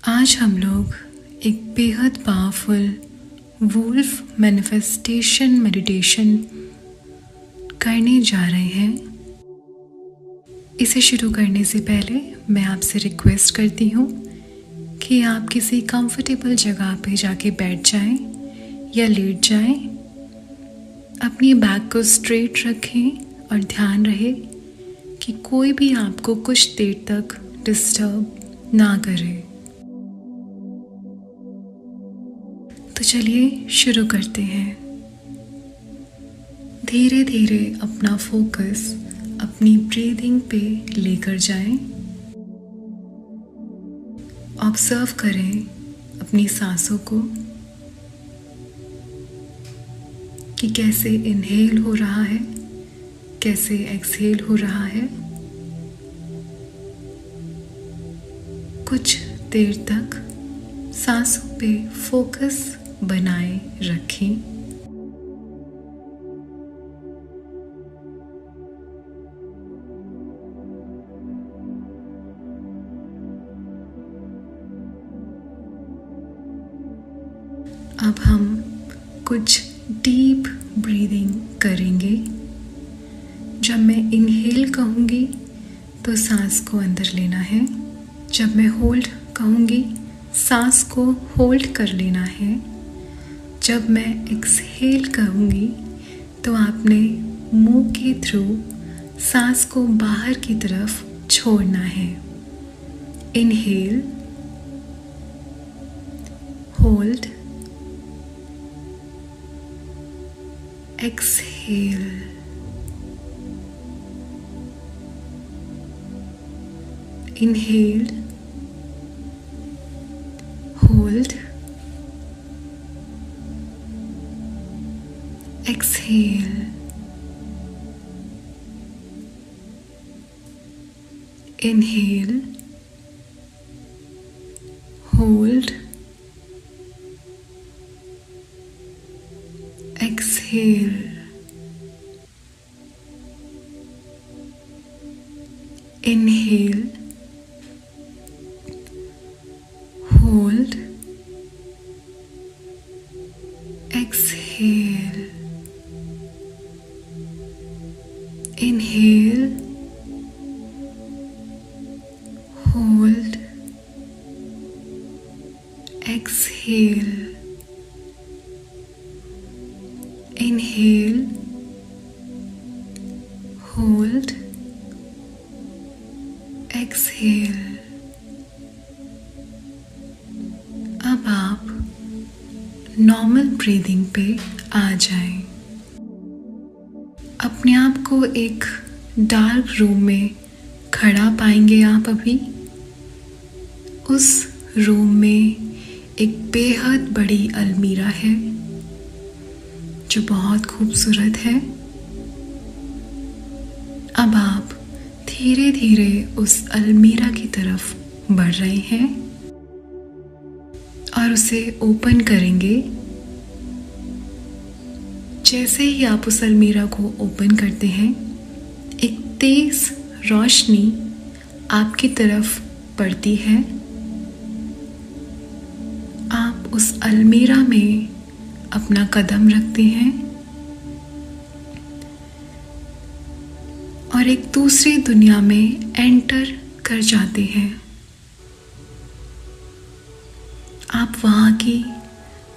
आज हम लोग एक बेहद पावरफुल वुल्फ मैनिफेस्टेशन मेडिटेशन करने जा रहे हैं। इसे शुरू करने से पहले मैं आपसे रिक्वेस्ट करती हूँ कि आप किसी कंफर्टेबल जगह पे जाके बैठ जाएं या लेट जाएं। अपनी बैक को स्ट्रेट रखें और ध्यान रहे कि कोई भी आपको कुछ देर तक डिस्टर्ब ना करे। तो चलिए शुरू करते हैं। धीरे धीरे अपना फोकस अपनी ब्रीदिंग पे लेकर जाएं। ऑब्जर्व करें अपनी सांसों को कि कैसे इनहेल हो रहा है, कैसे एक्सहेल हो रहा है। कुछ देर तक सांसों पे फोकस बनाए रखें। अब हम कुछ डीप ब्रीदिंग करेंगे। जब मैं इनहेल कहूँगी तो सांस को अंदर लेना है। जब मैं होल्ड कहूँगी सांस को होल्ड कर लेना है। जब मैं एक्सहेल कहूँगी तो आपने मुंह के थ्रू सांस को बाहर की तरफ छोड़ना है। Inhale, hold, exhale. Inhale, hold, exhale, inhale, hold, exhale, inhale, hold, exhale, inhale, hold, exhale, inhale, hold, exhale। अब आप नॉर्मल ब्रीदिंग पे आ जाएं। अपने आप को एक डार्क रूम में खड़ा पाएंगे आप अभी। उस रूम में एक बेहद बड़ी अलमीरा है जो बहुत खूबसूरत है। अब आप धीरे धीरे उस अलमीरा की तरफ बढ़ रहे हैं और उसे ओपन करेंगे। जैसे ही आप उस अलमीरा को ओपन करते हैं, एक तेज रोशनी आपकी तरफ पड़ती है। आप उस अलमीरा में अपना कदम रखते हैं और एक दूसरी दुनिया में एंटर कर जाते हैं। आप वहाँ की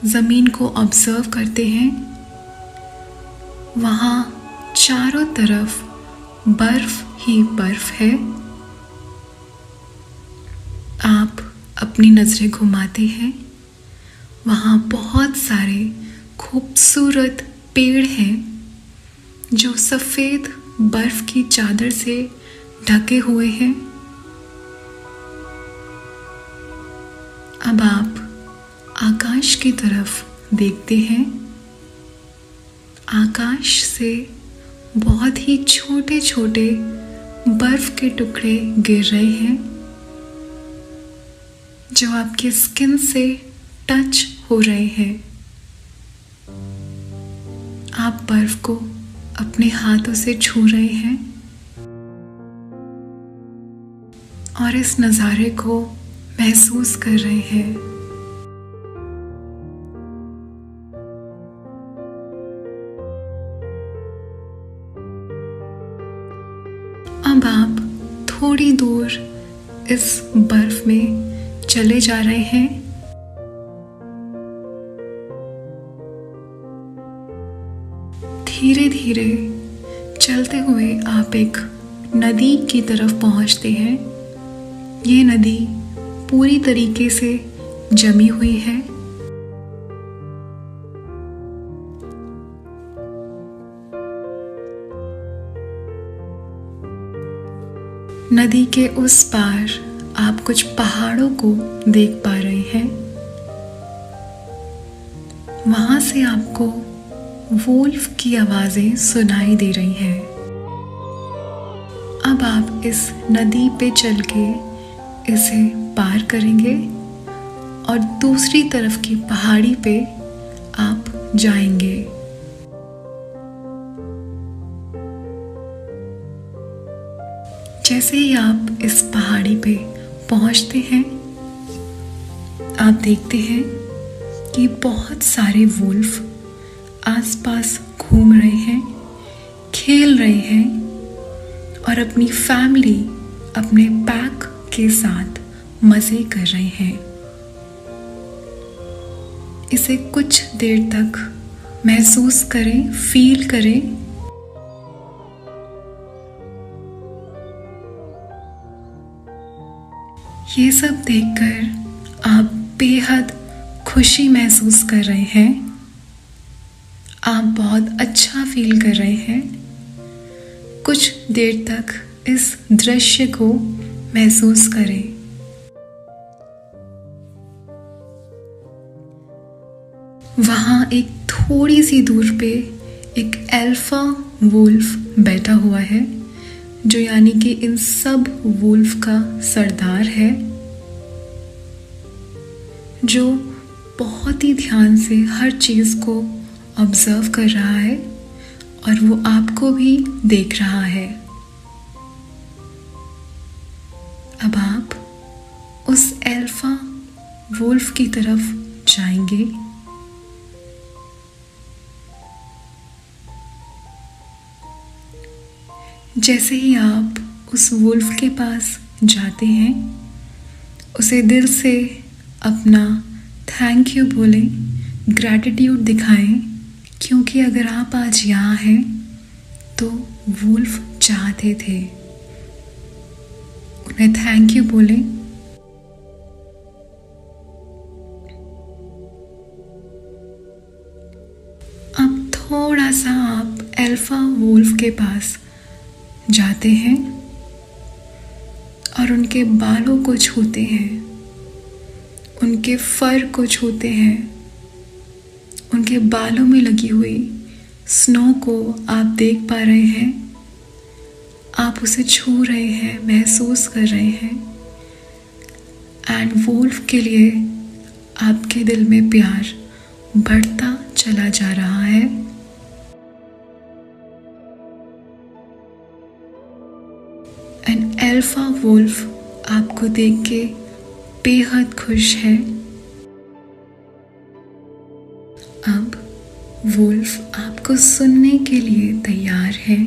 ज़मीन को ऑब्जर्व करते हैं। वहाँ चारों तरफ बर्फ ही बर्फ है। आप अपनी नज़रें घुमाते हैं। वहाँ बहुत सारे खूबसूरत पेड़ हैं जो सफ़ेद बर्फ की चादर से ढके हुए हैं। अब आप आकाश की तरफ देखते हैं। आकाश से बहुत ही छोटे छोटे बर्फ के टुकड़े गिर रहे हैं जो आपकी स्किन से टच हो रहे हैं। आप बर्फ को अपने हाथों से छू रहे हैं और इस नज़ारे को महसूस कर रहे हैं। अब आप थोड़ी दूर इस बर्फ में चले जा रहे हैं। धीरे धीरे चलते हुए आप एक नदी की तरफ पहुंचते हैं। ये नदी पूरी तरीके से जमी हुई है। नदी के उस पार आप कुछ पहाड़ों को देख पा रहे हैं। वहां से आपको वोल्फ की आवाजें सुनाई दे रही हैं। अब आप इस नदी पे चल के इसे पार करेंगे और दूसरी तरफ की पहाड़ी पे आप जाएंगे। जैसे ही आप इस पहाड़ी पे पहुंचते हैं, आप देखते हैं कि बहुत सारे वुल्फ आसपास घूम रहे हैं, खेल रहे हैं और अपनी फैमिली, अपने पैक के साथ मजे कर रहे हैं। इसे कुछ देर तक महसूस करें, फील करें। ये सब देखकर आप बेहद खुशी महसूस कर रहे हैं। आप बहुत अच्छा फील कर रहे हैं। कुछ देर तक इस दृश्य को महसूस करें। वहां एक थोड़ी सी दूर पे एक अल्फा वुल्फ बैठा हुआ है, जो यानी कि इन सब वुल्फ का सरदार है, जो बहुत ही ध्यान से हर चीज को ऑब्जर्व कर रहा है और वो आपको भी देख रहा है। अब आप उस अल्फा वुल्फ की तरफ जाएंगे। जैसे ही आप उस वुल्फ के पास जाते हैं, उसे दिल से अपना थैंक यू बोलें, ग्रैटिट्यूड दिखाएं, क्योंकि अगर आप आज यहाँ हैं तो वुल्फ चाहते थे। उन्हें थैंक यू बोलें। अब थोड़ा सा आप अल्फा वुल्फ के पास जाते हैं और उनके बालों को छूते हैं, उनके फर को छूते हैं। उनके बालों में लगी हुई स्नो को आप देख पा रहे हैं। आप उसे छू रहे हैं, महसूस कर रहे हैं। एंड वुल्फ के लिए आपके दिल में प्यार बढ़ता चला जा रहा है। एंड अल्फा वुल्फ आपको देख के बेहद खुश है। अब वुल्फ आपको सुनने के लिए तैयार है,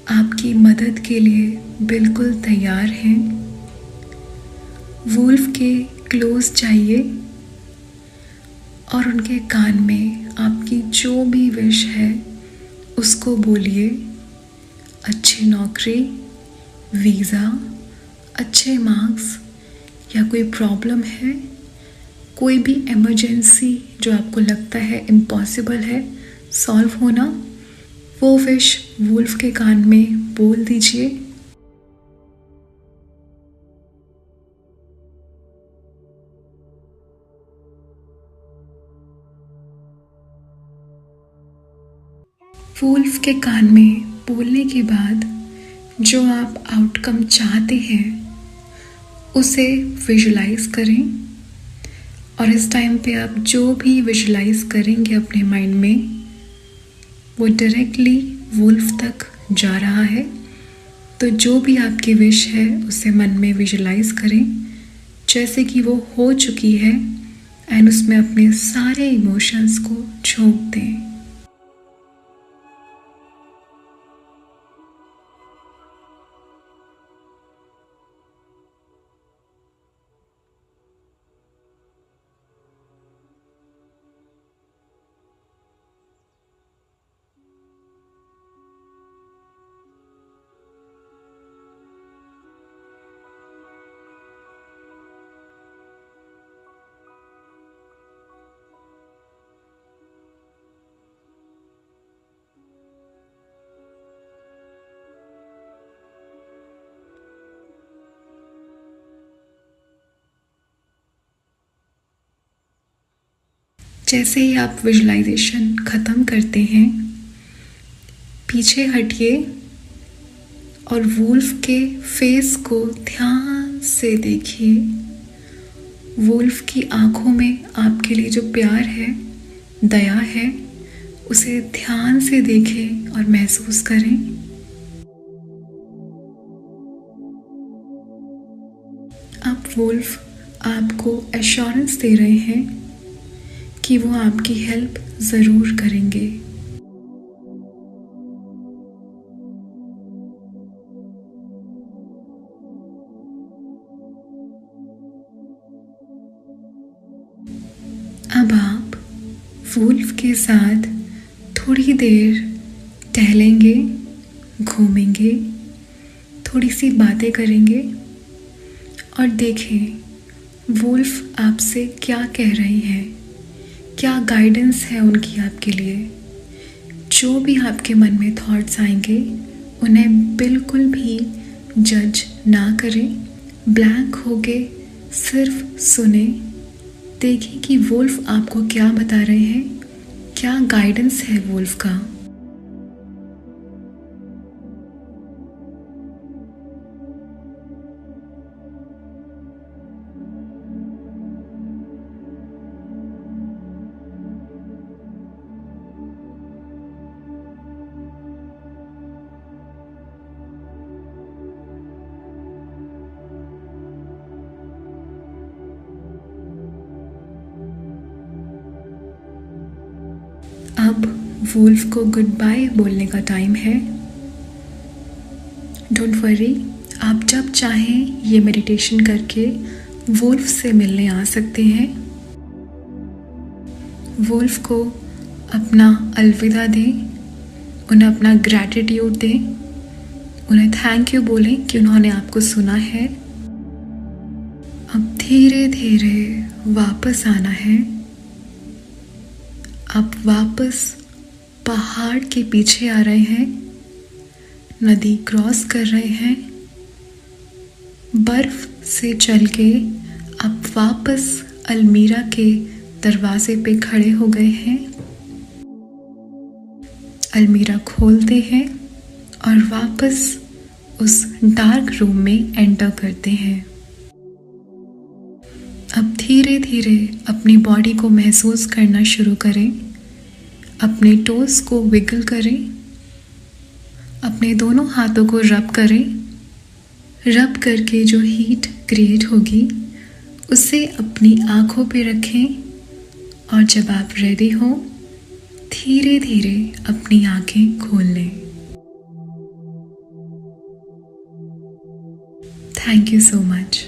आपकी मदद के लिए बिल्कुल तैयार है। वुल्फ के क्लोज जाइए और उनके कान में आपकी जो भी विश है उसको बोलिए। अच्छी नौकरी, वीज़ा, अच्छे मार्क्स, या कोई प्रॉब्लम है, कोई भी इमरजेंसी जो आपको लगता है इम्पॉसिबल है सॉल्व होना, वो विश वुल्फ के कान में बोल दीजिए। वुल्फ के कान में बोलने के बाद जो आप आउटकम चाहते हैं उसे विजुलाइज करें। और इस टाइम पे आप जो भी विजुलाइज करेंगे अपने माइंड में, वो डायरेक्टली वुल्फ तक जा रहा है। तो जो भी आपकी विश है उसे मन में विजुलाइज करें। जैसे कि वो हो चुकी है, एंड उसमें अपने सारे इमोशंस को झोंक दें। जैसे ही आप विजुलाइजेशन ख़त्म करते हैं, पीछे हटिए और वुल्फ के फेस को ध्यान से देखिए। वुल्फ की आंखों में आपके लिए जो प्यार है, दया है, उसे ध्यान से देखें और महसूस करें। अब वुल्फ आपको एश्योरेंस दे रहे हैं कि वो आपकी हेल्प ज़रूर करेंगे। अब आप वुल्फ के साथ थोड़ी देर टहलेंगे, घूमेंगे, थोड़ी सी बातें करेंगे और देखें वुल्फ आपसे क्या कह रहे हैं, क्या गाइडेंस है उनकी आपके लिए। जो भी आपके मन में थॉट्स आएंगे उन्हें बिल्कुल भी जज ना करें, ब्लैंक होके सिर्फ सुने, देखें कि वुल्फ आपको क्या बता रहे हैं, क्या गाइडेंस है वुल्फ का। अब वुल्फ को गुड बाय बोलने का टाइम है। डोंट वरी, आप जब चाहें ये मेडिटेशन करके वुल्फ से मिलने आ सकते हैं। वुल्फ को अपना अलविदा दें, उन्हें अपना ग्रैटिट्यूड दें, उन्हें थैंक यू बोलें कि उन्होंने आपको सुना है। अब धीरे धीरे वापस आना है। आप वापस पहाड़ के पीछे आ रहे हैं, नदी क्रॉस कर रहे हैं, बर्फ से चल के आप वापस अलमीरा के दरवाजे पे खड़े हो गए हैं। अलमीरा खोलते हैं और वापस उस डार्क रूम में एंटर करते हैं। अब धीरे धीरे अपनी बॉडी को महसूस करना शुरू करें। अपने टोस को विगल करें, अपने दोनों हाथों को रब करें। रब करके जो हीट क्रिएट होगी उसे अपनी आँखों पे रखें और जब आप रेडी हो धीरे धीरे अपनी आँखें खोल लें। Thank you so much.